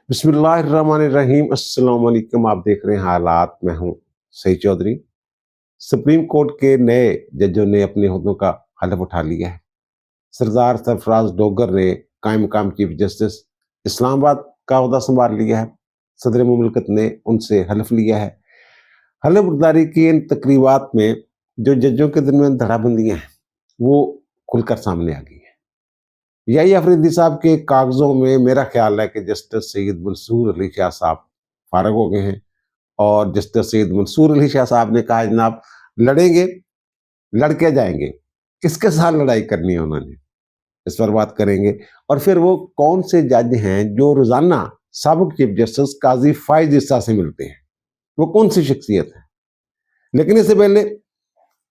बिस्मिल्लाहिर्रहमानिर्रहीम। अस्सलाम वालेकुम। आप देख रहे हैं हालात। मैं हूं सईद चौधरी। सुप्रीम कोर्ट के नए जजों ने अपने ओहदों का हलफ उठा लिया है। सरदार सरफराज डोगर ने कायम मकाम चीफ जस्टिस इस्लामाबाद का ओहदा संभाल लिया है। सदर मुमलिकत ने उनसे हलफ लिया है। हलफ बर्दारी की इन तकरीबात में जो जजों के दरमियान धड़ाबंदियां हैं वो खुलकर सामने आ गई है। यही अफरीदी साहब के कागजों में मेरा ख्याल है कि जस्टिस सैयद मंसूर अली शाह साहब फारग हो गए हैं और जस्टिस सैयद मंसूर अली शाह साहब ने कहा जनाब लड़ेंगे, लड़के जाएंगे। किसके साथ लड़ाई करनी है उन्होंने, इस पर बात करेंगे। और फिर वो कौन से जज हैं जो रोजाना साबिक चीफ जस्टिस काजी फायज ईसा से मिलते हैं, वो कौन सी शख्सियत है। लेकिन इससे पहले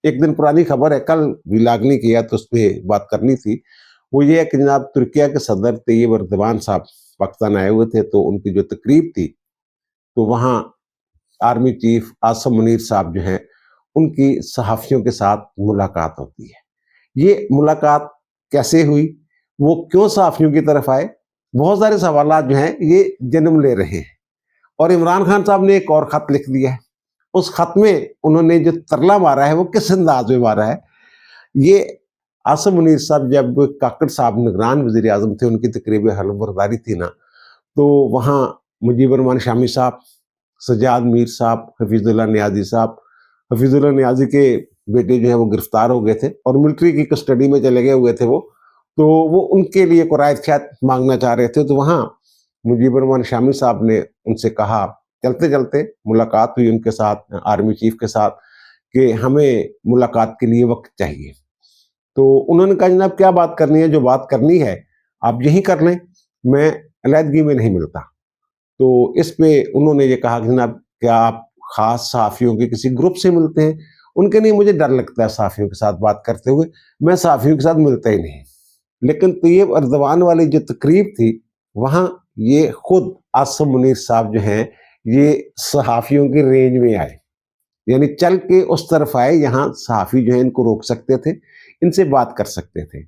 एक दिन पुरानी खबर है, कल भी लागनी किया तो उस पर बात करनी थी। वो ये है कि जनाब तुर्किया के सदर तैयब अर्दवान साहब पाकिस्तान आए हुए थे, तो उनकी जो तकरीब थी तो वहाँ आर्मी चीफ आसम मुनीर साहब जो हैं उनकी सहाफ़ियों के साथ मुलाकात होती है। ये मुलाकात कैसे हुई, वो क्यों सहाफ़ियों की तरफ आए, बहुत सारे सवालात जो हैं ये जन्म ले रहे हैं। और इमरान खान साहब ने एक और ख़त लिख दिया है। उस ख़त में उन्होंने जो तरला मारा है वो किस अंदाज में मारा है। ये आसम मुनीर साहब जब काकड़ साहब निगरान वज़ीर आज़म थे, उनकी तकरीब हलफ बर्दारी थी ना, तो वहाँ मुजीबर रहमान शामी साहब, सज्जाद मीर साहब, हफीजुल्लाह नियाज़ी साहब, हफीजुल्लाह नियाज़ी के बेटे जो हैं वो गिरफ्तार हो गए थे और मिलिट्री की कस्टडी में चले गए हुए थे तो वो उनके लिए कुरायत ख्यात मांगना चाह रहे थे। तो वहाँ मुजीबर रहमान शामी साहब ने उनसे कहा, चलते चलते मुलाकात हुई उनके साथ, आर्मी चीफ के साथ, कि हमें मुलाकात के लिए वक्त चाहिए। तो उन्होंने कहा जनाब क्या बात करनी है, जो बात करनी है आप यहीं कर लें, मैं अलहदगी में नहीं मिलता। तो इस पे उन्होंने ये कहा कि जनाब क्या आप खास सहाफ़ियों के किसी ग्रुप से मिलते हैं। उनके नहीं, मुझे डर लगता है सहाफ़ियों के साथ बात करते हुए, मैं सहाफ़ियों के साथ मिलता ही नहीं। लेकिन तैयब अर्दवान वाली जो तकरीब थी वहाँ ये खुद आसम मुनीर साहब जो हैं ये सहाफ़ियों की रेंज में आए, यानी चल के उस तरफ आए यहाँ सहाफ़ी जो है इनको रोक सकते थे, इनसे बात कर सकते थे।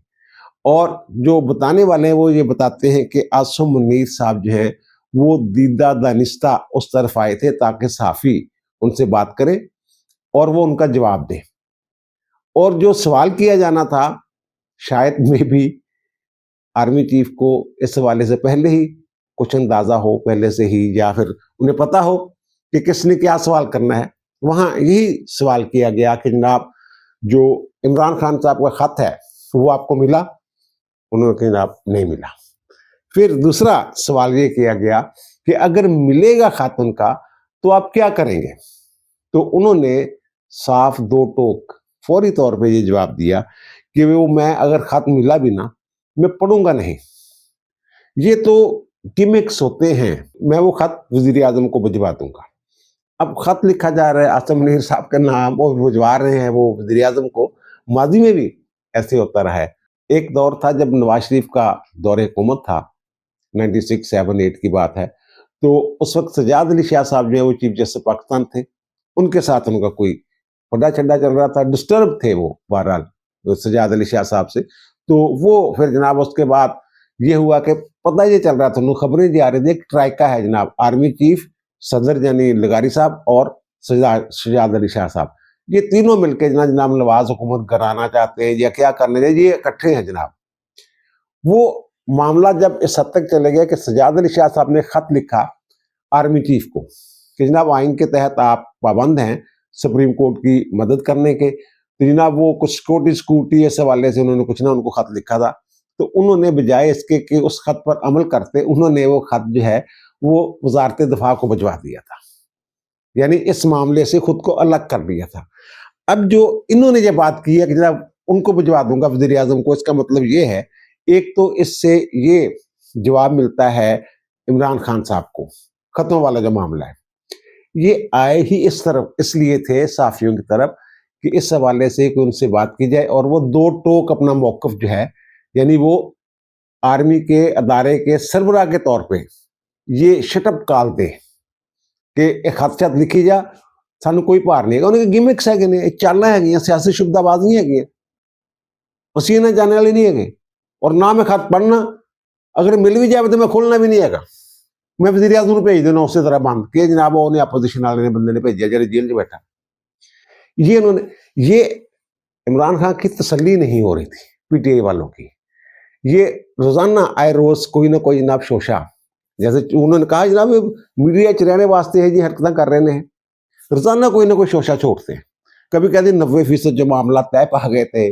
और जो बताने वाले हैं वो ये बताते हैं कि आसम मुनीर साहब जो है वो दीदा दानिस्ता उस तरफ आए थे ताकि सहाफ़ी उनसे बात करे और वो उनका जवाब दे। और जो सवाल किया जाना था शायद में भी आर्मी चीफ को इस हवाले से पहले ही कुछ अंदाजा हो, पहले से ही, या फिर उन्हें पता हो कि किसने क्या सवाल करना है। वहाँ यही सवाल किया गया कि जनाब जो इमरान खान साहब का खत है वो आपको मिला। उन्होंने कहा जनाब नहीं मिला। फिर दूसरा सवाल ये किया गया कि अगर मिलेगा खत उनका तो आप क्या करेंगे। तो उन्होंने साफ दो टोक फौरी तौर पे ये जवाब दिया कि वो मैं अगर खत मिला भी ना, मैं पढ़ूंगा नहीं। ये तो गिमिक्स होते हैं, मैं वो खत वजीर आजम को भिजवा दूंगा। अब खत लिखा जा रहा है आसम मुनीर साहब का नाम और भिजवा रहे हैं वो वजीर आजम को। माजी में भी ऐसे होता रहा है। एक दौर था जब नवाज शरीफ का दौरे हुकूमत था, 96-7-8 की बात है, तो उस वक्त सज्जाद अली शाह साहब जो है वो चीफ जस्टिस पाकिस्तान थे। उनके साथ उनका कोई फड्डा छड्डा चल रहा था, डिस्टर्ब थे वो बहरहाल सज्जाद अली शाह साहब से। तो वो फिर जनाब उसके बाद ये हुआ कि पता ये चल रहा था, खबरें जी आ रही थी, एक ट्राइका है जनाब, आर्मी चीफ, सदर यानी लगारी साहब और सज्जाद अली शाह साहब, ये तीनों मिलकर जनाब नवाज हुकूमत कराना चाहते हैं या क्या करने चाहिए, ये इकट्ठे हैं जनाब। वो मामला जब इस हद तक चले गया कि सज्जाद अली शाह साहब ने खत लिखा आर्मी चीफ को कि जनाब आइन के तहत आप पाबंद हैं सुप्रीम कोर्ट की मदद करने के। तो जनाब वो कुछ सिक्योरिटी इस हवाले से उन्होंने कुछ ना उनको खत लिखा था। तो उन्होंने बजाय इसके कि उस खत पर अमल करते, उन्होंने वो खत जो है वो वजारत दफा को भिजवा दिया था, यानी इस मामले से खुद को अलग कर दिया था। अब जो इन्होंने ये बात की है कि जनाब उनको भिजवा दूंगा वजीर आजम को, इसका मतलब ये है, एक तो इससे ये जवाब मिलता है इमरान खान साहब को, खतों वाला जो मामला है ये आए ही इस तरफ इसलिए थे साफियों की तरफ कि इस हवाले से कि उनसे बात की जाए और वो दो टोक अपना मौकफ जो है, यानी वो आर्मी के अदारे के सरबराह के तौर पे ये शटअप कॉल दे कि एक हादसा लिखी जा, सानू कोई भार नहीं है। उन्हें गिमिक्स है कि नहीं, चाल है, सियासी शुबदाबाजी है, पसीना जाने वाली नहीं है, और ना मैं खत पढ़ना, अगर मिल भी जाए तो मैं खोलना भी नहीं है। मैं वजीर आजम ਨੂੰ भेज देना उस तरह बंद के जनाब उन्हें अपोजिशन वाले ने बंदे ने भेजा जो जेल च बैठा। ये इमरान खान की तसल्ली नहीं हो रही थी पीटीआई वालों की। ये रोजाना आए रोज कोई ना कोई जनाब शोशा, जैसे उन्होंने कहा जनाब मीडिया च रहने वास्ते है जी हरकत कर रहे हैं, रोजाना कोई ना कोई शोशा छोड़ते हैं। कभी कहते 90% जो मामला तय पा गए थे,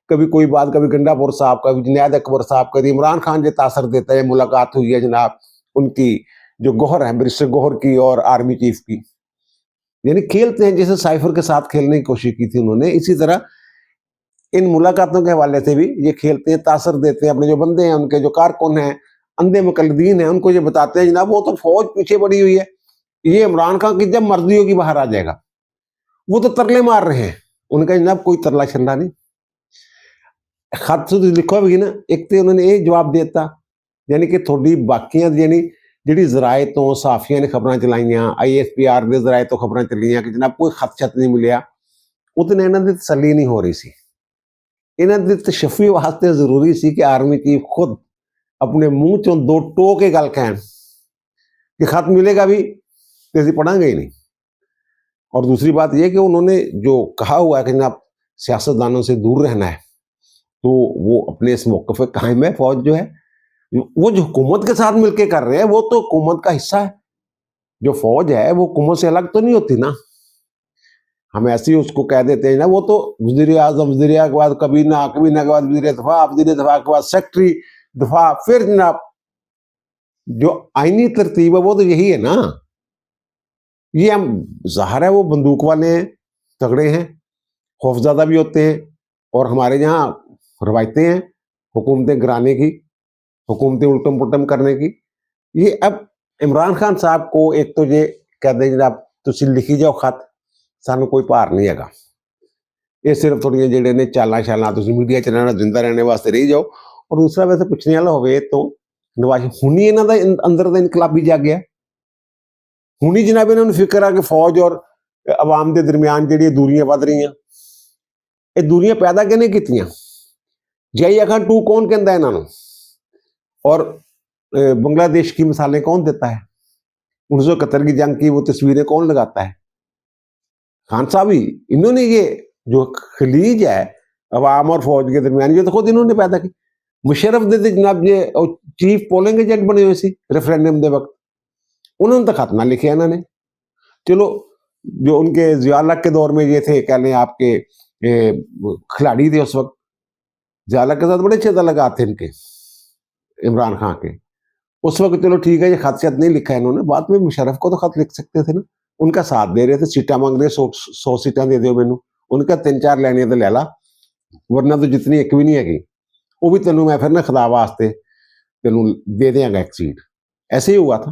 कभी कोई बात, कभी गंडापुर साहब, कभी जुनैद अकबर साहब, कभी इमरान खान जो तासर देता है, मुलाकात हुई है जनाब उनकी जो गौहर है बैरिस्टर गौहर की और आर्मी चीफ की, यानी खेलते हैं जैसे साइफर के साथ खेलने की कोशिश की थी उन्होंने, इसी तरह इन मुलाकातों के हवाले से भी ये खेलते हैं, तासर देते हैं। अपने जो बंदे हैं उनके जो कारकुन हैं, अंधे मुकल्लिदीन हैं, उनको ये बताते हैं जनाब वो तो फौज पीछे पड़ी हुई है, ये इमरान खान की जब मर्जी होगी बाहर आ जाएगा, वो तो तरले मार रहे हैं। उनका जनाब कोई तरला छंदा नहीं, खत से लिखो भी ना, एक तो उन्होंने ये जवाब देता यानी कि थोड़ी बाकियां यानी ਜਿਹੜੀ ਜ਼ਰਾਇਤੋਂ ਸਾਫੀਆਂ ਨੇ ਖਬਰਾਂ ਚਲਾਈਆਂ, ISPR ਦੇ ਜ਼ਰਾਇਤੋਂ ਖਬਰਾਂ ਚੱਲੀਆਂ ਕਿ ਜਨਾਬ ਕੋਈ ਖਤ ਛਤ ਨਹੀਂ ਮਿਲਿਆ, ਉਹਦੇ ਨਾਲ ਇਹਨਾਂ ਦੀ ਤਸੱਲੀ ਨਹੀਂ ਹੋ ਰਹੀ ਸੀ। ਇਹਨਾਂ ਦੀ ਤਸ਼ੱਫੀ ਵਾਸਤੇ ਜ਼ਰੂਰੀ ਸੀ ਕਿ ਆਰਮੀ ਚੀਫ खुद अपने मुंह चों दो टो के गल कहन कि खत मिलेगा भी तो ਅਸੀਂ पढ़ांगे ही नहीं। और दूसरी बात यह कि उन्होंने जो कहा हुआ है कि जनाब सियासतदानों से दूर रहना है, तो वो अपने इस मौके पर कायम है। फौज जो है वो जो हुकूमत के साथ मिलकर कर रहे हैं वो तो हुकूमत का हिस्सा है, जो फौज है वो हुकूमत से अलग तो नहीं होती ना। हम ऐसे ही उसको कह देते हैं ना, वो तो वज़ीर आज़म, वज़ीर के बाद कबीना के बाद वज़ीर दफा के बाद सेक्रेटरी दफा, फिर जनाब जो आईनी तरतीब है वो तो यही है ना। ये हम ज़ाहिर है वो बंदूक वाले हैं, तगड़े हैं, खौफज़दा भी होते हैं, और हमारे यहाँ रवायतें हैं हुकूमतें गिराने की, हुकूमतें उल्टम पुल्टम करने की। ये अब इमरान खान साहब को एक तो ये कह दें जनाब तुम लिखी जाओ खत, सानू कोई भार नहीं है, ये सिर्फ थोड़िया जेडे ने चालां शालां तुसीं मीडिया च रहना, जिंदा रहने वास्ते रही जाओ। और दूसरा वैसे पुछने वाला होवे तो नवाज हुणी इन्हां दा अंदर दा इनकलाबी जाग गया, हुणी जनाब इन्हां नूं फिक्र आ कि फौज और अवाम के दरमियान जिहड़ी दूरियां वध रही, ये दूरियां पैदा किहने कीतियां? जिया खान 2 कौन कहता है इन्हां नूं? और बांग्लादेश की मिसालें कौन देता है? 1971 की जंग की वो तस्वीरें कौन लगाता है? खान साहब ही। इन्होंने ये जो खलीज है अवाम और फौज के दरमियान, ये तो खुद इन्होंने पैदा की। मुशर्रफ दे जनाब ये चीफ पोलिंग एजेंट बने हुए सी रेफरेंडम के वक्त, उन्होंने तो खत ना लिखे इन्होंने। चलो जो उनके ज़िया-उल-हक के दौर में ये थे, कह लें आपके खिलाड़ी थे उस वक्त, ज़िया-उल-हक के साथ बड़े अच्छे ताल्लुकात थे इनके, इमरान खान के उस वक्त। चलो ठीक है, ये खत शत नहीं लिखा इन्होंने, बाद में मुशर्रफ को तो खत लिख सकते थे ना, उनका साथ दे रहे थे, सीटा मांग रहे 100 सीटा दे दो मैनू, उनका 3-4 लैनियां तो लै ला, वरना तो जितनी एक भी नहीं हैगी, वो भी तेनों मैं फिर ना खुदा वास्ते तेनों दे देंगा एक सीट। ऐसे ही हुआ था,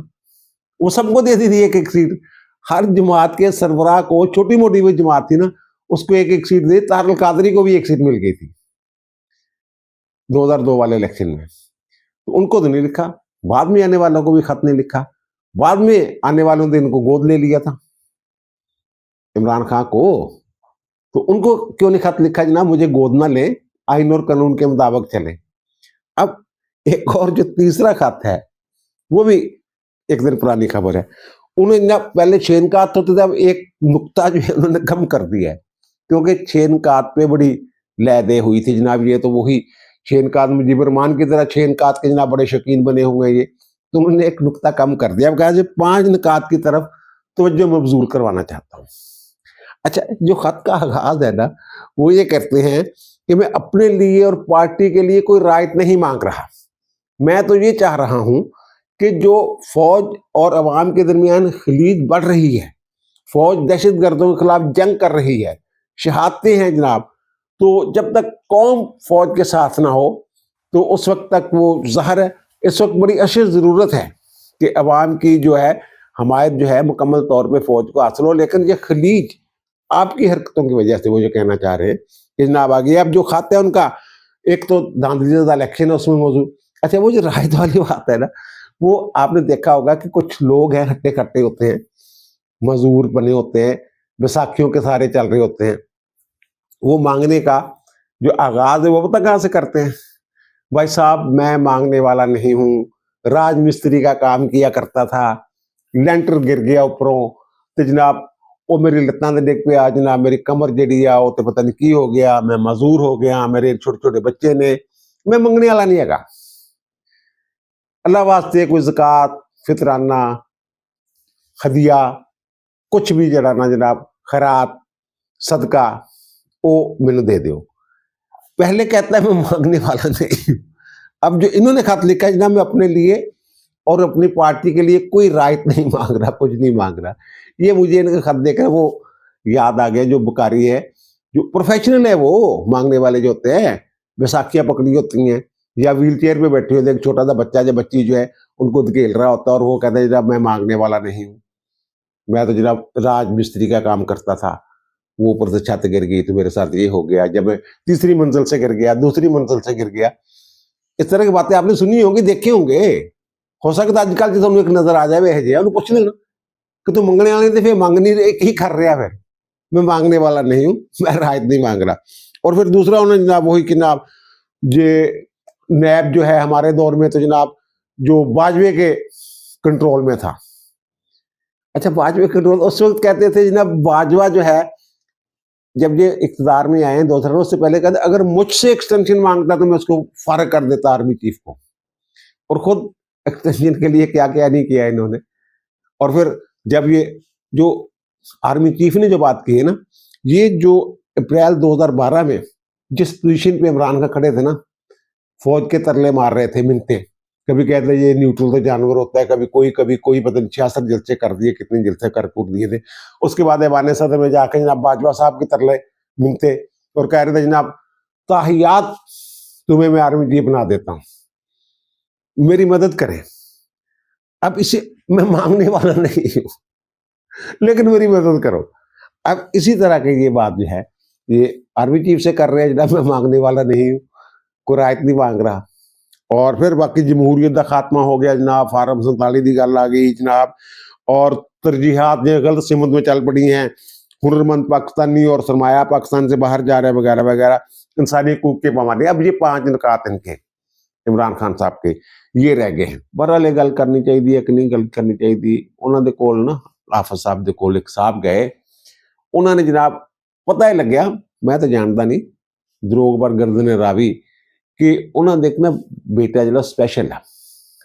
वो सबको दे दी थी एक सीट, हर जमात के सरबराह को, छोटी मोटी भी जमात थी ना उसको एक सीट दी। तारुल कादरी को भी एक सीट मिल गई थी 2002 वाले इलेक्शन में, तो उनको तो नहीं लिखा। बाद में आने वालों को भी खत नहीं लिखा, बाद में आने वालों ने इनको गोद ले लिया था इमरान खान को, तो उनको क्यों नहीं खत लिखा जनाब मुझे गोद ना ले, आइन और कानून के मुताबिक चले। अब एक और जो तीसरा खत है वो भी एक दिन पुरानी खबर है, उन्होंने ना पहले छेनकात होते थे, अब एक नुक्ता जो है उन्होंने कम कर दिया है, क्योंकि छेनकात पे बड़ी लहदे हुई थी जनाब। ये तो वही छेनकात मुजीबर रहमान की तरह छेनकात के जनाब बड़े शौकीन बने हुए हैं ये, तो उन्होंने एक नुक्ता कम कर दिया। अब कहा 5 निकात की तरफ तवज्जो मबजूल करवाना चाहता हूँ। अच्छा, जो खत का आगाज है ना वो ये कहते हैं कि मैं अपने लिए और पार्टी के लिए कोई राइट नहीं मांग रहा, मैं तो ये चाह रहा हूं कि जो फौज और अवाम के दरमियान खलीज बढ़ रही है, फौज दहशत गर्दों के खिलाफ जंग कर रही है, शहादतें हैं जनाब, तो जब तक कौम फौज के साथ ना हो तो उस वक्त तक वो ज़ाहिर है इस वक्त बड़ी अशद ज़रूरत है कि अवाम की जो है हमायत जो है मुकम्मल तौर पे फौज को हासिल हो। लेकिन ये खलीज आपकी हरकतों की वजह से वो जो कहना चाह रहे हैं कि जनाब आ गई। अब जो खाते हैं उनका एक तो धांधलीज़दा इलेक्शन है उसमें मौजूद। अच्छा, वो जो रायत वाली बात है ना, वो आपने देखा होगा कि कुछ लोग हैं हट्टे कट्टे होते हैं, मजदूर बने होते हैं, बैसाखियों के सारे चल रहे होते हैं, वो मांगने का जो आगाज है वो पता कहाँ से करते हैं? भाई साहब मैं मांगने वाला नहीं हूँ, राजमिस्त्री का काम किया करता था, ਲੈਂਟਰ गिर गया उपरों तो जनाब वो मेरी लत्तां दे डिग पिया जनाब, मेरी कमर जिहड़ी आ वो तो पता नहीं की हो गया, मैं मजूर हो गया, मेरे छोटे छोटे बच्चे ने, मैं मंगने वाला नहीं हैगा। अल्लाह वास्ते कोई ज़कात, फितराना, हदिया कुछ भी जड़ा ना जनाब, खैरात, सदका वो मैनू दे दो। पहले कहता है मैं मांगने वाला नहीं। अब जो इन्होंने खत लिखा है जनाब, मैं अपने लिए और अपनी पार्टी के लिए कोई रायत नहीं मांग रहा, कुछ नहीं मांग रहा। ये मुझे इनका खत देखकर वो याद आ गया, जो बुकारी है, जो प्रोफेशनल है, वो मांगने वाले जो होते हैं, बैसाखियां पकड़ी होती हैं या व्हील चेयर पे बैठे होते हैं, एक छोटा सा बच्चा या बच्ची जो है उनको धकेल रहा होता है और वो कहता है जनाब मैं मांगने वाला नहीं हूँ, मैं तो जनाब राज मिस्त्री का काम करता था, वो ऊपर से छत गिर गई तो मेरे साथ ये हो गया, जब मैं तीसरी मंजिल से गिर गया, दूसरी मंजिल से गिर गया। इस तरह की बातें आपने सुनी होंगी, देखे होंगे। हो सकता अजकल जो तुम एक नजर आ जाए वह जे पूछ लेना कि तू मंगने वाले थे, फिर मंगनी ही कर रहा, फिर मैं मांगने वाला नहीं हूँ, मैं रायत नहीं मांग रहा। और फिर दूसरा उन्होंने जनाब वही कि जनाब ये नैब जो है हमारे दौर में तो जनाब जो बाजवे के कंट्रोल में था। अच्छा, बाजवा कंट्रोल उस वक्त कहते थे जनाब, बाजवा जो है जब ये इख्तिदार में आए 2 उससे पहले कहते अगर मुझसे एक्सटेंशन मांगता तो मैं उसको फारग कर देता आर्मी चीफ को, और खुद एक्सटेंशन के लिए क्या क्या नहीं किया इन्होंने। और फिर जब ये जो आर्मी चीफ ने जो बात की है ना, ये जो अप्रैल 2012 में जिस पोजीशन पे इमरान खान खड़े थे ना, फौज के तरले मार रहे थे, मिनते, कभी कहते ये न्यूट्रल तो जानवर होता है, कभी कोई पता नहीं 66 जलसे कर दिए, कितने जलसे कर कूद दिए थे। उसके बाद ऐवान सदर में जाकर जनाब बाजवा साहब के तरले मिलते और कह रहे थे जनाब ताहियात तुम्हें मैं आर्मी चीफ बना देता हूँ, मेरी मदद करें। अब इसे मैं मांगने वाला नहीं हूँ, लेकिन मेरी मदद करो। अब इसी तरह की ये बात जो है ये आर्मी चीफ से कर रहे हैं जनाब, मैं मांगने वाला नहीं हूँ, कोई रायत नहीं मांग रहा। और फिर बाकी जमहूरियत का खात्मा हो गया जनाब, फार्म 47 की गल आ गई जनाब, और तरजीहात जो गलत सिमत में चल पड़ी हैं, हुनरमंद पाकिस्तानी और सरमाया पाकिस्तान से बाहर जा रहे हैं वगैरह वगैरह, इंसानी हकूक के पैमाने। अब ये 5 निकात इनके इमरान खान साहब के ये रह गए हैं। बहरहाल ये गल करनी चाहिए कि नहीं गल करनी चाहिए, उन्होंने कोल ना हाफिज साहब के कोल एक साहब गए, उन्होंने जनाब पता ही लग गया, मैं तो जानता नहीं, दरोग पर गर्दन रावी कि उन्होंने देखना बेटा जो स्पैशल है,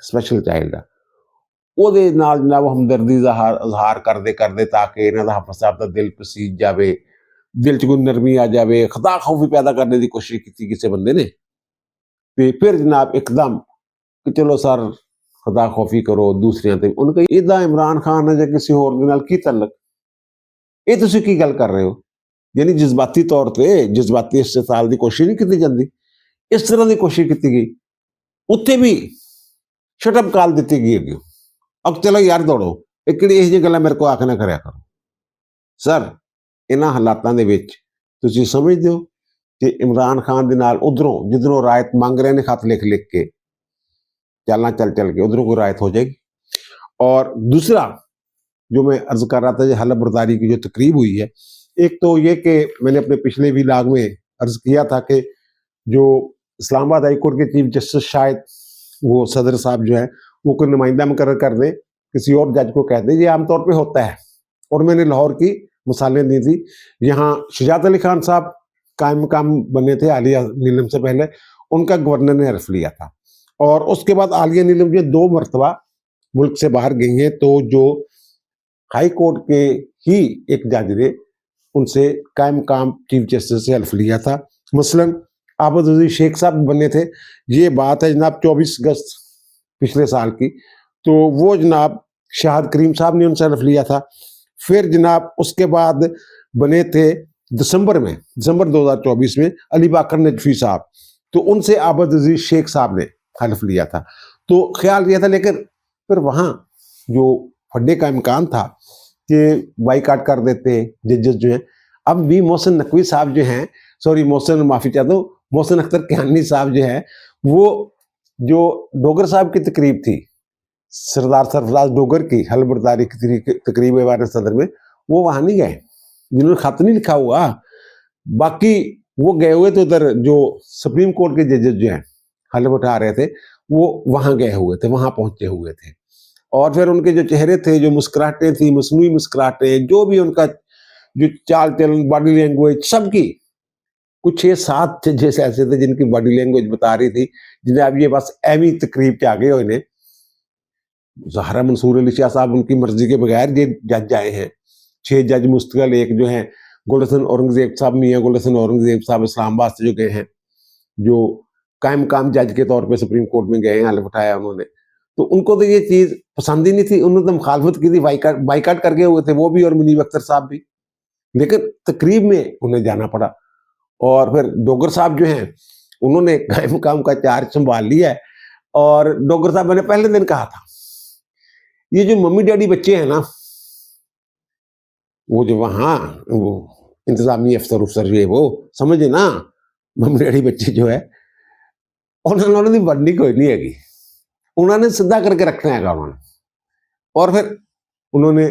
स्पैशल चाइल्ड है, ਉਹਦੇ ਨਾਲ जनाब हमदर्दी ਦਾ इजहार करते करते ताकि इन्हों का हाफिज साहब का दिल पसीज जाए, दिल च कोई नरमी आ जाए, खता खौफी पैदा करने की कोशिश की किसी बंदे ने, तो फिर जनाब एकदम कि चलो सर खता खौफी करो दूसरिया ते उनका इदा इमरान खान है या किसी होर दे नाल की तल्लक, ये तुसीं की गल कर रहे हो। यानी जज्बाती तौर पर जज्बाती इस्तेसाल की कोशिश नहीं की जाती, इस तरह की कोशिश की गई, उत्थे भी शटअप काल दी गई अगे, अब चलो यार दौड़ो, एक यही गल्लां मेरे को आके ना करया करो। सर इन्हां हालातां दे विच तुसीं समझदे हो कि इमरान खान दे नाल उधरों जिधरों रायत मांग रहे हैं खत लिख लिख के चलना चल के उधरों कोई रायत हो जाएगी। और दूसरा जो मैं अर्ज कर रहा था, जो हलफ बर्दारी की जो तकरीब हुई है, एक तो ये कि मैंने अपने पिछले व्लॉग में अर्ज किया था कि जो इस्लामाबाद हाई कोर्ट के चीफ जस्टिस शायद वो सदर साहब जो है वो कोई नुमाइंदा मुकर्रर कर दे, किसी और जज को कह दे, ये आमतौर पे होता है। और मैंने लाहौर की मिसालें दी थी, यहाँ शुजात अली खान साहब कायम मकाम बने थे आलिया नीलम से पहले, उनका गवर्नर ने हल्फ लिया था, और उसके बाद आलिया नीलम जो 2 मरतबा मुल्क से बाहर गई हैं, तो जो हाई कोर्ट के ही एक जज ने उनसे कायम मकाम चीफ जस्टिस से हल्फ लिया था। मसलन आबद अजीज शेख साहब बने थे, ये बात है जनाब 24 अगस्त पिछले साल की, तो वो जनाब शाहद करीम साहब ने उनसे हल्फ लिया था। फिर जनाब उसके बाद बने थे दिसंबर 2024 में अली बाकर नजफी साहब, तो उनसे आबद अजीज शेख साहब ने हल्फ लिया था। तो ख्याल किया था, लेकिन फिर वहाँ जो फड्डे का इम्कान था कि बाईकाट कर देते जजेस जो हैं। अब भी मोहसिन नकवी साहब जो हैं, सॉरी मोहसिन, माफ़ी चाहता हूँ, मोहसिन अख्तर किहानी साहब जो है, वो जो डोगर साहब की तकरीब थी, सरदार सरफराज डोगर की हलफ बर्दारी की तकरीब ऐवान सदर में, वो वहाँ नहीं गए, जिन्होंने खत नहीं लिखा हुआ, बाकी वो गए हुए थे उधर जो सुप्रीम कोर्ट के जजेस जो हैं हलफ उठा रहे थे, वो वहां गए हुए थे, वहां पहुंचे हुए थे। और फिर उनके जो चेहरे थे, जो मुस्कुराहटें थी, मसनूई मुस्कुराहटें, जो भी उनका जो चाल चलन, बॉडी लैंग्वेज सबकी, कुछ 6-7 जैसे ऐसे थे जिनकी बॉडी लैंग्वेज बता रही थी, जिन्हें अब ये बस एवी तकरीब के आ गए हो इन्हें। ज़ाहरा मंसूर अली शाह साहब उनकी मर्जी के बगैर ये जज आए हैं। 6 जज मुस्तकिल, एक जो है गुलहसन औरंगजेब साहब, मियाँ गुलहसन औरंगजेब साहब इस्लामाबाद से जो गए हैं, जो कायम मकाम जज के तौर पे सुप्रीम कोर्ट में गए हैं, हलफ उठाया उन्होंने। तो उनको तो ये चीज़ पसंद ही नहीं थी, उन्होंने तो मुखालफत की थी, बाइकाट कर गए हुए थे वो भी और मुनीब अख्तर साहब भी। लेकिन तकरीब में उन्हें जाना पड़ा। और फिर डोगर साहब जो हैं, उन्होंने कायम मकाम का चार्ज संभाल लिया है। और डोगर साहब, मैंने पहले दिन कहा था, ये जो मम्मी डैडी बच्चे हैं ना, वो जो वहाँ वो इंतजामी अफसर उफसर ये वो समझे ना, मम्मी डैडी बच्चे जो है, उन्होंने दी बढ़नी कोई नहीं हैगी, उन्होंने सीधा करके रखना है उन्होंने। और फिर उन्होंने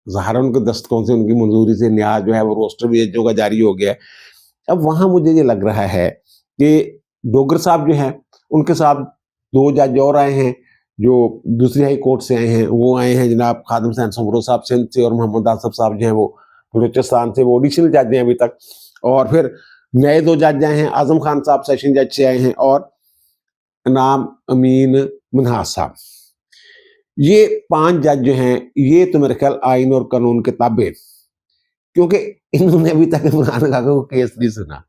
ज़ाहिर उनके दस्तकों से, उनकी मंजूरी से न्याय जो है वो रोस्टर भी जजों का जारी हो गया है। अब वहाँ मुझे ये लग रहा है कि डोगर साहब जो हैं, उनके साथ 2 जज और आए हैं जो दूसरी हाई कोर्ट से आए हैं। वो आए हैं जनाब खादिम हुसैन समरो साहब सिंध से, और मोहम्मद आसफ साहब जो हैं वो बलूचिस्तान से, वो एडिशनल जज हैं अभी तक। और फिर नए 2 जज आए हैं, आजम खान साहब सेशन जज से आए हैं, और इनाम अमीन मनहास साहब। ये 5 जज जो हैं, ये तो मेरे ख्याल आइन और कानून के ताबे, क्योंकि इन्होंने अभी तक इमरान खान को केस नहीं सुना,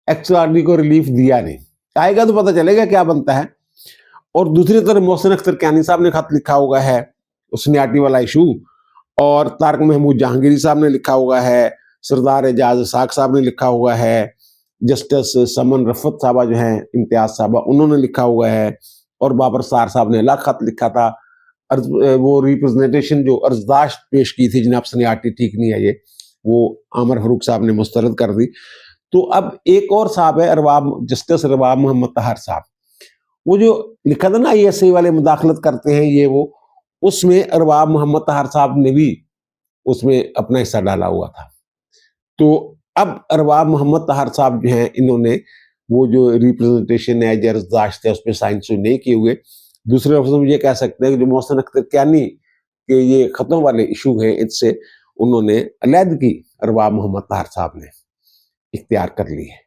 एक्स्ट्राऑर्डिनरी को रिलीफ दिया नहीं। आएगा तो पता चलेगा क्या बनता है। और दूसरी तरफ मोहसिन अख्तर कियानी साहब ने खत लिखा हुआ है उसनियाटी वाला इशू, और तारक महमूद जहांगीरी साहब ने लिखा हुआ है, सरदार एजाज इसाक साहब ने लिखा हुआ है, जस्टिस समन रफत साहबा जो हैं, इम्तियाज साहबा, उन्होंने लिखा हुआ है, और बाबर सार साहब ने अलग खत लिखा था। वो रिप्रेजेंटेशन जो अर्जदाश्त पेश की थी जनाब सनियाटी ठीक नहीं है ये, वो आमर फरूक साहब ने मुस्तरद कर दी। तो अब एक और साहब है जस्टिस रबाब मोहम्मद तहर साहब, वो जो लिखा था ना ISI वाले मुदाखलत करते हैं ये वो, उसमें अरबाब मोहम्मद तहर साहब ने भी उसमें अपना हिस्सा डाला हुआ था। तो अब अरबाब मोहम्मद तहर साहब जो हैं, इन्होंने वो जो रिप्रेजेंटेशन है, जर्जदाश्त है, उस पर साइन नहीं किए हुए। दूसरे लफ्ज़ों में ये कह सकते हैं कि जो मोहसिन अख्तर कियानी के ये खतों वाले इशू हैं, इससे उन्होंने अलहदगी अरबाब मोहम्मद तहर साहब ने इख्तियार कर ली है।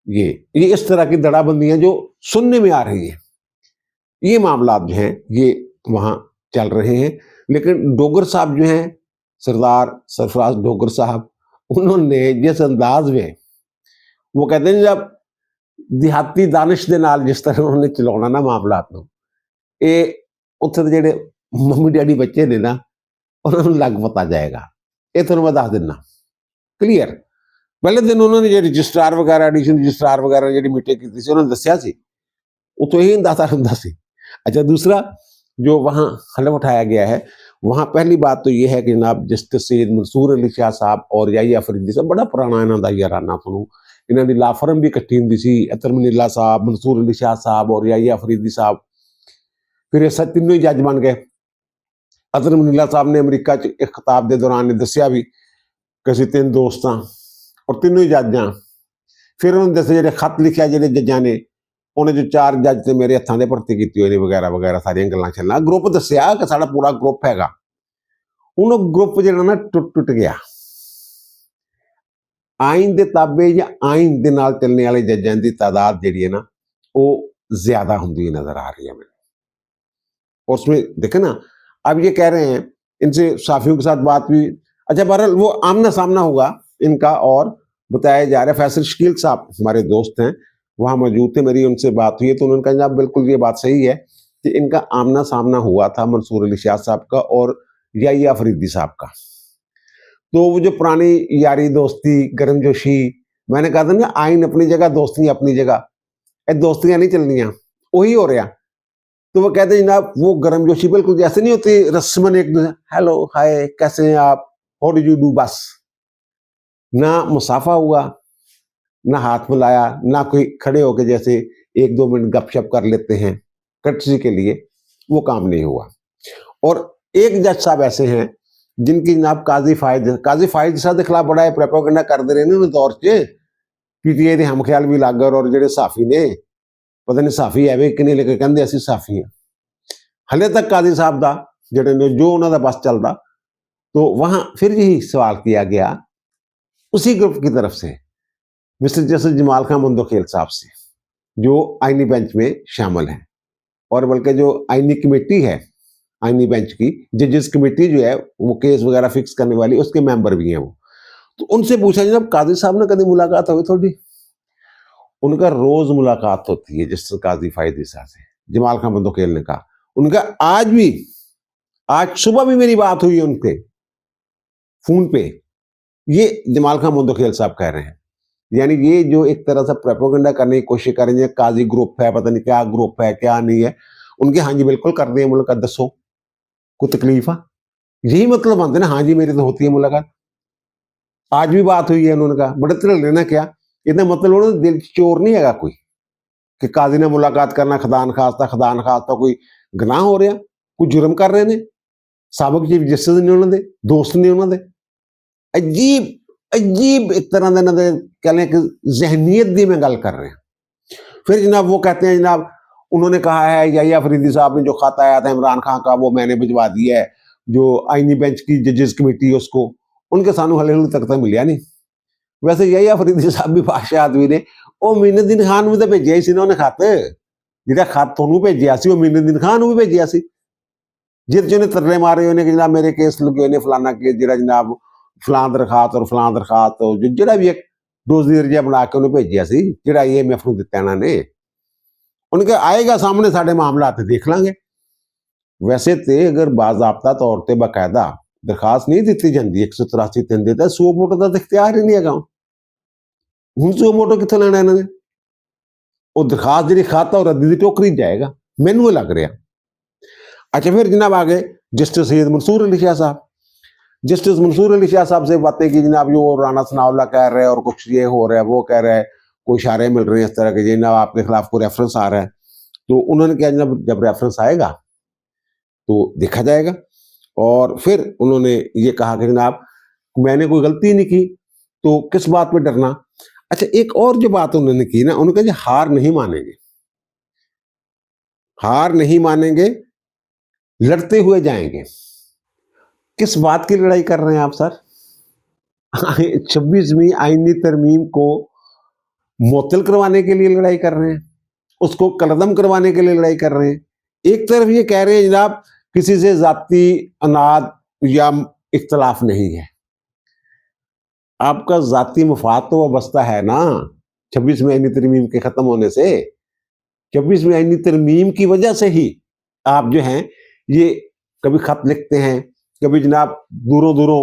ये इस तरह की दड़ाबंदियां जो सुनने में आ रही है, ये मामला जो हैं ये वहाँ चल रहे हैं। लेकिन डोगर साहब जो हैं, सरदार सरफराज डोगर साहब, उन्होंने जिस अंदाज में, वो कहते हैं जब देहाती दानिश दे नाल जिस तरह उन्होंने चलाना ना मामला तो ये उत्थे दे जेड़े मम्मी डैडी बच्चे ने ना, उन्होंने लग पता जाएगा। ये तो मैं दस दिना क्लीयर। पहले दिन उन्होंने जो रजिस्ट्रार वगैरह, एडिशनल रजिस्ट्रार वगैरह जी मीटिंग की थी, उन्होंने दसिया सी, वो तो यही अंदाजा हुंदा सी। अच्छा, दूसरा जो वहाँ हलफ उठाया गया है, वहाँ पहली बात तो ये है कि जनाब जस्टिस सैयद मंसूर अली शाह साहब और याहिया फरीदी साहब, बड़ा पुराना इन्हों का याराना सुनू, इन्हों की ला फर्म भी इकट्ठी होंदी सी, अतर मनीला साहब, मंसूर अली शाह साहब और याहिया फरीदी साहब। फिर ये तीनों ही जज बन गए। अतर मनीला साहब ने अमरीका च एक खिताब के दौरान ने दसिया भी कि असीं 3 दोस्त हाँ और तीनों ही जज हाँ। फिर उन्होंने दसे जो खत लिखा जो जजा ने, उन्हें जो 4 जज ने मेरे हथां से भर्ती की हुई वगैरह वगैरह सारिया गल्लां चलना। ग्रुप दसिया कि साडा पूरा ग्रुप हैगा, उन्होंने ग्रुप जो ना टुट गया। आइन के ताबे या आइन के नाल चलने वाले जजां की तादाद जी है ना, वो ज्यादा होंगी नजर आ रही है मैंने। और उसमें देखे ना, अब ये कह रहे हैं इनसे साफियों के साथ बात हुई। अच्छा, बहरहाल वो आमना सामना होगा इनका, और बताया जा रहा है फैसल शकील साहब हमारे दोस्त हैं, वहाँ मौजूद थे, मेरी उनसे बात हुई है तो उन्होंने कहा जनाब बिल्कुल ये बात सही है कि इनका आमना सामना हुआ था मंसूर अली शाह साहब का और याहिया फरीदी साहब का। तो वो जो पुरानी यारी दोस्ती गर्मजोशी, मैंने कहा था ना आइन अपनी जगह, दोस्तियां अपनी जगह, ये दोस्तियां नहीं चलनियां, वही हो रहा। तो वो कहते जनाब वो गर्मजोशी बिल्कुल जैसे नहीं होती रस्मन, एक दूसरे हेलो हाय कैसे हैं आप, हाउ डू यू डू, बस ना मुसाफा हुआ, ना हाथ मिलाया, ना कोई खड़े होके जैसे 1-2 मिनट गपशप कर लेते हैं कर्टसी के लिए, वो काम नहीं हुआ। और एक जज साहब ऐसे हैं जिनकी जनाब काजी फायद साहब के खिलाफ बड़ा प्रोपेगेंडा करते रहे ने दौर च, PTI के हम ख्याल भी लागर और जेडे साफी ने पता नहीं साफी है वे कि नहीं, लेकिन कहते असं साफी हैं। हले तक काजी साहब का जड़े ने जो उन्होंने बस चलता, तो वहां फिर यही सवाल किया गया उसी ग्रुप की तरफ से, मिस्टर जस्टिस जमाल खान मंदोखेल साहब से, जो आईनी बेंच में शामिल हैं, और बल्कि जो आईनी कमेटी है, आईनी बेंच की जजेस कमेटी जो है वो केस वगैरह फिक्स करने वाली, उसके मेंबर भी हैं वो। तो उनसे पूछा जनाब काजी साहब ने कभी मुलाकात हुई थोड़ी? उनका रोज मुलाकात होती है जस्टिस काजी फायद ईसा से, जमाल खान मंदोखेल ने कहा। उनका आज सुबह भी मेरी बात हुई है उनके फोन पे, ये जमाल खान मंदोखेल साहब कह रहे हैं। यानी ये जो एक तरह से प्रोपेगेंडा करने की कोशिश कर रहे हैं, काजी ग्रुप है, पता नहीं क्या ग्रुप है क्या नहीं है, उनके हाँ जी बिल्कुल कर दिए मुलाकात, दसो कोई तकलीफ है? यही मतलब बनते ना, हाँ जी मेरी तो होती है मुलाकात। आज भी बात हुई है, उन्होंने कहा बड़े तरह लेना क्या, इतना मतलब उन्होंने दिल चोर नहीं है कोई कि काजी ने मुलाकात करना खदान खास्ता कोई गुनाह हो रहा, कोई जुर्म कर रहे ने, साबक चीफ जस्टिस नहीं उन्होंने दोस्त नहीं उन्होंने। अजीब अजीब एक तरह के कह लें कि जहनीत की मैं गल कर रहे हैं। फिर जनाब वो कहते हैं जनाब उन्होंने कहा है याहिया फरीदी साहब ने जो खाता आया था इमरान खान का वो मैंने भिजवा दिया है, जो आईनी बेंच की जजेस कमेटी है उसको, उनके सानू हले तक तो मिलिया नहीं। वैसे याहिया फरीदी साहब भी बादशाह आदमी ने ਉਹ ਮੀਨੁਦੀਨ ਖਾਨ ਨੂੰ ਤਾਂ ਭੇਜਿਆ ਹੀ ਸੀ ਨਾ ਉਹਨੇ ਖੱਤ, ਜਿਹੜਾ ਖੱਤ ਤੁਹਾਨੂੰ ਭੇਜਿਆ ਸੀ ਉਹ ਮੀਨੁਦੀਨ ਖਾਨ ਨੂੰ ਵੀ ਭੇਜਿਆ ਸੀ, ਜਿਹਦੇ 'ਚ ਉਹਨੇ ਤਰਲੇ ਮਾਰੇ ਉਹਨੇ ਕਿ ਜਨਾਬ ਮੇਰੇ केस ਲੱਗੇ ਹੋਏ ਨੇ, ਫਲਾਨਾ केस ਜਿਹੜਾ ਜਨਾਬ ਫਲਾਂ ਦਰਖਾਸਤ ਜਿਹੜਾ ਵੀ ਇੱਕ ਡੋਜ਼ੀਅਰ ਜਿਹਾ ਬਣਾ ਕੇ ਉਹਨੂੰ ਭੇਜਿਆ ਸੀ, ਜਿਹੜਾ IMF ਨੂੰ ਦਿੱਤਾ ਇਹਨਾਂ ਨੇ। ਉਹਨੇ ਕਿਹਾ ਆਏਗਾ ਸਾਹਮਣੇ ਸਾਡੇ ਮਾਮਲਾ ਤੇ ਦੇਖ ਲਾਂਗੇ। ਵੈਸੇ ਤੇ ਅਗਰ ਬਾਜ਼ਾਬਤਾ ਤੌਰ ਤੇ ਬਾਕਾਇਦਾ ਦਰਖਾਸਤ ਨਹੀਂ ਦਿੱਤੀ ਜਾਂਦੀ 183 ਦਿਨ ਦੇ ਤਾਂ ਸੂਓ ਮੋਟੋ ਦਾ ਇਖਤਿਆਰ ਹੀ ਨਹੀਂ ਹੈਗਾ। ਹੁਣ ਸੂਓ ਮੋਟੋ ਕਿੱਥੋਂ ਲੈਣਾ ਇਹਨਾਂ ਨੇ? ਉਹ ਦਰਖਾਸਤ ਜਿਹੜੀ ਖਾਤਾ ਉਹ ਰੱਦੀ ਦੀ ਟੋਕਰੀ ਜਾਏਗਾ, ਮੈਨੂੰ ਲੱਗ ਰਿਹਾ। अच्छा फिर जनाब आगे जस्टिस सैयद मंसूर अली शाह साहब, जस्टिस मंसूर अली शाह साहब से बातें की जनाब, जो राना सनाउल्लाह कह रहे हैं और कुछ ये हो रहा है वो कह रहा है, कोई इशारे मिल रहे हैं इस तरह के जनाब आपके खिलाफ कोई रेफरेंस आ रहा है। तो उन्होंने कहा जनाब जब रेफरेंस आएगा तो देखा जाएगा। और फिर उन्होंने ये कहा कि जनाब मैंने कोई गलती नहीं की तो किस बात पे डरना। अच्छा एक और जो बात उन्होंने की ना, उन्होंने कहा हार नहीं मानेंगे, लड़ते हुए जाएंगे। किस बात की लड़ाई कर रहे हैं आप सर? 26वीं आईनी तरमीम को मुअत्तल करवाने के लिए लड़ाई कर रहे हैं, उसको कलदम करवाने के लिए लड़ाई कर रहे हैं। एक तरफ ये कह रहे हैं जनाब किसी से जाती अनाद या इख्तलाफ नहीं है, आपका जाती मफाद तो वाबस्ता है ना 26वीं आईनी तरमीम के खत्म होने से। 26वीं आईनी तरमीम की वजह से ही आप जो हैं ये कभी खत लिखते हैं, कभी जनाब दूरों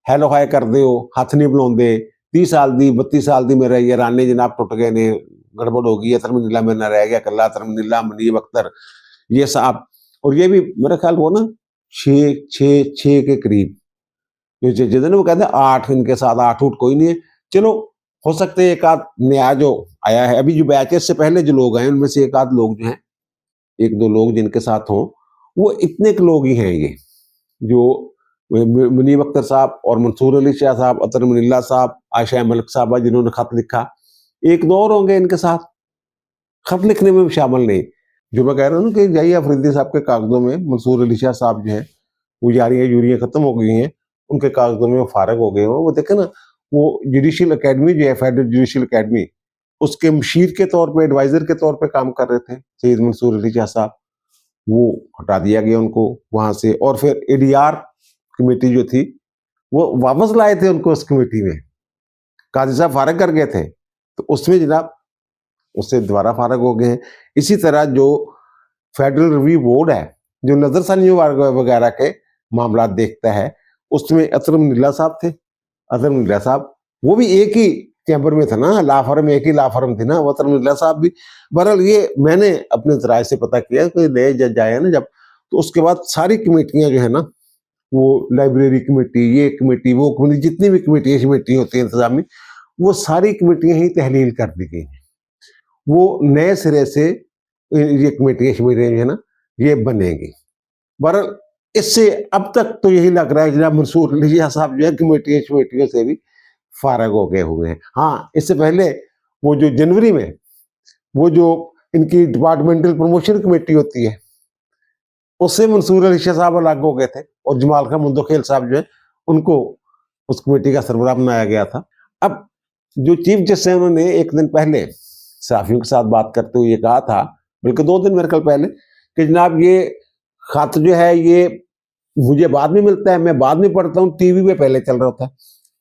हैलो हाय करते हो, हथ नहीं बुलाते। 30 साल दी 32 साल दी मेरे ये राने जनाब टुट गए ने, गड़बड़ हो गई है, तरमीला मेरे ना रह गया कला, तरमीला मुनीब अख्तर ये साहब, और ये भी मेरा ख्याल वो ना 6 के करीब जो जजेस ने वो कहते हैं 8, इनके साथ 8 उठ कोई नहीं है। चलो हो सकते है एक आध नया जो आया है, अभी जो बैचेस से पहले जो लोग हैं उनमें से एक आध लोग जो हैं, 1-2 लोग जिनके साथ हों, वो इतने के लोग ही हैं ये, जो मुनीब अख्तर साहब और मंसूर अली शाह साहब, अतर मुनिल्ला साहब, आयशा मलिक साहबा जिन्होंने खत लिखा, 1-2 और होंगे इनके साथ, खत लिखने में भी शामिल नहीं। जो मैं कह रहा हूँ कि याहिया फरीदी साहब के कागजों में मंसूर अली शाह साहब जो है वो यारियाँ यूरियाँ खत्म हो गई हैं, उनके कागजों में वो फारग हो गए हैं। वो देखे ना, वो जुडिशियल अकेडमी जो है, फेडरल जुडिशियल अकेडमी, उसके मशीर के तौर पर, एडवाइजर के तौर पर काम कर रहे थे सैयद मंसूर अली शाह साहब, वो हटा दिया गया उनको वहां से। और फिर ADR कमेटी जो थी वो वापस लाए थे उनको उस कमेटी में, काजी साहब फारग कर गए थे तो उसमें जनाब उससे दोबारा फारग हो गए हैं। इसी तरह जो फेडरल रिव्यू बोर्ड है जो नजरसानी वगैरह के मामला देखता है, उसमें अतर मुनिल्ला साहब थे। अतर मुनिल्ला साहब वो भी एक ही चैम्बर में था ना, ला फर्म एक ही ला फर्म थी ना, वो अतर मुनिल्ला साहब भी। बहरहाल ये मैंने अपने जराये से पता किया कि नए जज आए ना जब, तो उसके बाद सारी कमेटियां जो है ना, वो लाइब्रेरी कमेटी, ये कमेटी, वो कमेटी, जितनी भी कमेटी होती है इंतजामी, वो सारी कमेटियां ही तहलील कर दी गई हैं। वो नए सिरे से ये कमेटियां जो है ना ये बनेगी। बहरहाल इससे अब तक तो यही लग रहा है जनाब मंसूर अली शाह साहब जो है कमेटियों से भी फारग हो गए हुए हैं। हाँ, इससे पहले वो जो जनवरी में वो जो इनकी डिपार्टमेंटल प्रमोशन कमेटी होती है, उससे मंसूर अली शाह साहब अलग हो गए थे और जमाल खान मुंदोखेल साहब जो है उनको उस कमेटी का सरबराह बनाया गया था। अब जो चीफ जस्टिस है उन्होंने एक दिन पहले सहाफियों के साथ बात करते हुए ये कहा था, बल्कि 2 दिन मेरे ख्याल पहले, कि जनाब ये खत जो है ये मुझे बाद में मिलता है, मैं बाद में पढ़ता हूँ, टीवी पे पहले चल रहा होता है।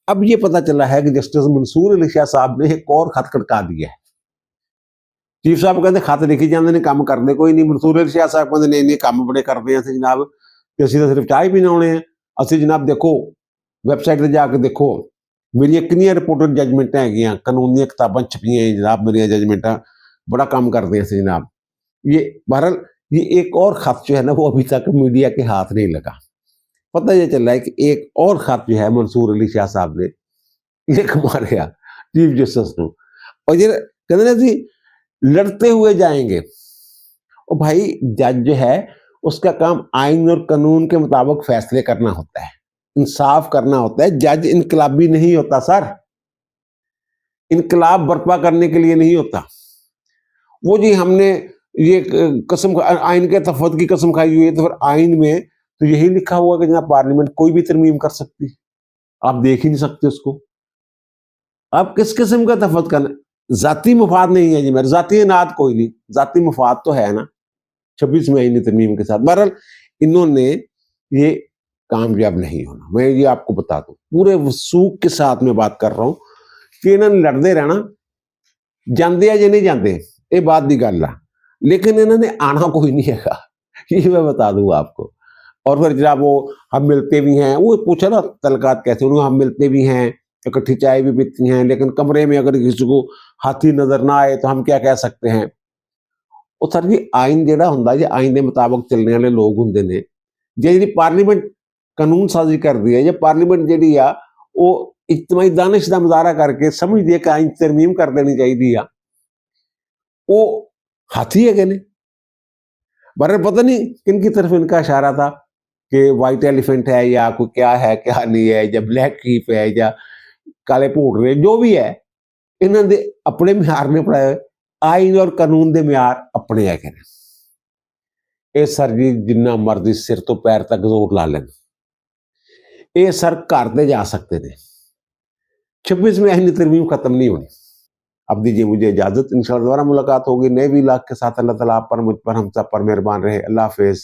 अब ये पता चला है कि जस्टिस मंसूर अली शाह साहब ने एक और खत खड़का दिया है। चीफ साहब कहते खत लिखी जाते ने काम करते कोई नहीं। मंसूर अली शाह साहब कहते नहीं नहीं काम बड़े करते हैं जनाब, कि असं तो सिर्फ चाय पीने आने हैं, असं जनाब देखो वैबसाइट पर जाके देखो मेरिया किनिया रिपोर्टेड जजमेंट है, कानूनी किताबा छपियां जनाब मेरिया जजमेंट बड़ा काम करते हैं जनाब। ये बहरहाल ये एक और खत जो है ना वो अभी तक मीडिया के हाथ नहीं लगा। पता ये चल रहा है कि एक और खत जो है मंसूर अली शाह साहब ने लिख मारिया चीफ जस्टिस को, और ये कहते ना जी लड़ते हुए जाएंगे। और भाई जज जो है उसका काम आइन और कानून के मुताबिक फैसले करना होता है, इंसाफ करना होता है। जज इनकलाबी नहीं होता सर, इनकलाब बर्पा करने के लिए नहीं होता। वो जी हमने ये कसम आइन के तहफ़्फ़ुज़ की कसम खाई हुई है, तो फिर आइन में तो यही लिखा हुआ कि जनाब पार्लियामेंट कोई भी तरमीम कर सकती, आप देख ही नहीं सकते उसको। आप किस किस्म का तहफ़्फ़ुज़ करना, जाती मुफाद नहीं है जी मेरे, जाती इनाद कोई नहीं, जाती मुफाद तो है ना 26वीं आईनी तरमीम के साथ। बहरहाल इन्होंने ये कामयाब नहीं होना, मैं ये आपको बता दूं पूरे वसूख के साथ में बात कर रहा हूं कि इन्होंने लड़ते रहना, जाते है जे नहीं जाते ये बात की गल है, लेकिन इन्होंने आना कोई नहीं है, ये मैं बता दूं आपको। और फिर जनाब वो हम मिलते भी हैं, वो पूछा ना तलकात कैसे, उन्होंने हम मिलते भी हैं, इकट्ठी चाय भी पीती हैं, लेकिन कमरे में अगर किसी को हाथी नजर ना आए तो हम क्या कह सकते हैं। ਉਹ ਸਰ ਜੀ ਆਇਨ ਜਿਹੜਾ ਹੁੰਦਾ ਜੇ ਆਇਨ ਦੇ ਮੁਤਾਬਕ ਚੱਲਣ ਵਾਲੇ ਲੋਕ ਹੁੰਦੇ ਨੇ, ਜੇ ਜਿਹੜੀ ਪਾਰਲੀਮੈਂਟ ਕਾਨੂੰਨ ਸਾਜ਼ੀ ਕਰਦੀ ਹੈ, ਜੇ ਪਾਰਲੀਮੈਂਟ ਜਿਹੜੀ ਆ ਉਹ ਇਜਤਮਾਈ ਦਾਨਿਸ਼ ਦਾ ਮੁਜ਼ਾਹਰਾ ਕਰਕੇ ਸਮਝਦੀ ਹੈ ਕਿ ਆਇਨ ਤਰਮੀਮ ਕਰ ਦੇਣੀ ਚਾਹੀਦੀ ਆ, ਉਹ ਹਾਥੀ ਹੈਗੇ ਨੇ। पर पता नहीं किन की तरफ इनका इशारा था कि वाइट एलिफेंट है या कोई क्या है क्या नहीं है, या ब्लैक कीप है या काले भूटरे, जो भी है इन्होंने अपने म्यार ने पढ़ाए, आइन और कानून के म्यार अपने है। ये सर जी जिन्ना मर्जी सिर तो पैर तक जोर ला लें, ये सर घर से जा सकते थे, 26वीं आईनी तरमीम खत्म नहीं होनी। अब दीजिए मुझे इजाजत, इंशाअल्लाह दोबारा मुलाकात होगी नए भी इलाक के साथ। अल्लाह ताला आप पर, मुझ पर, हम सब पर मेहरबान रहे। अल्लाह हाफिज।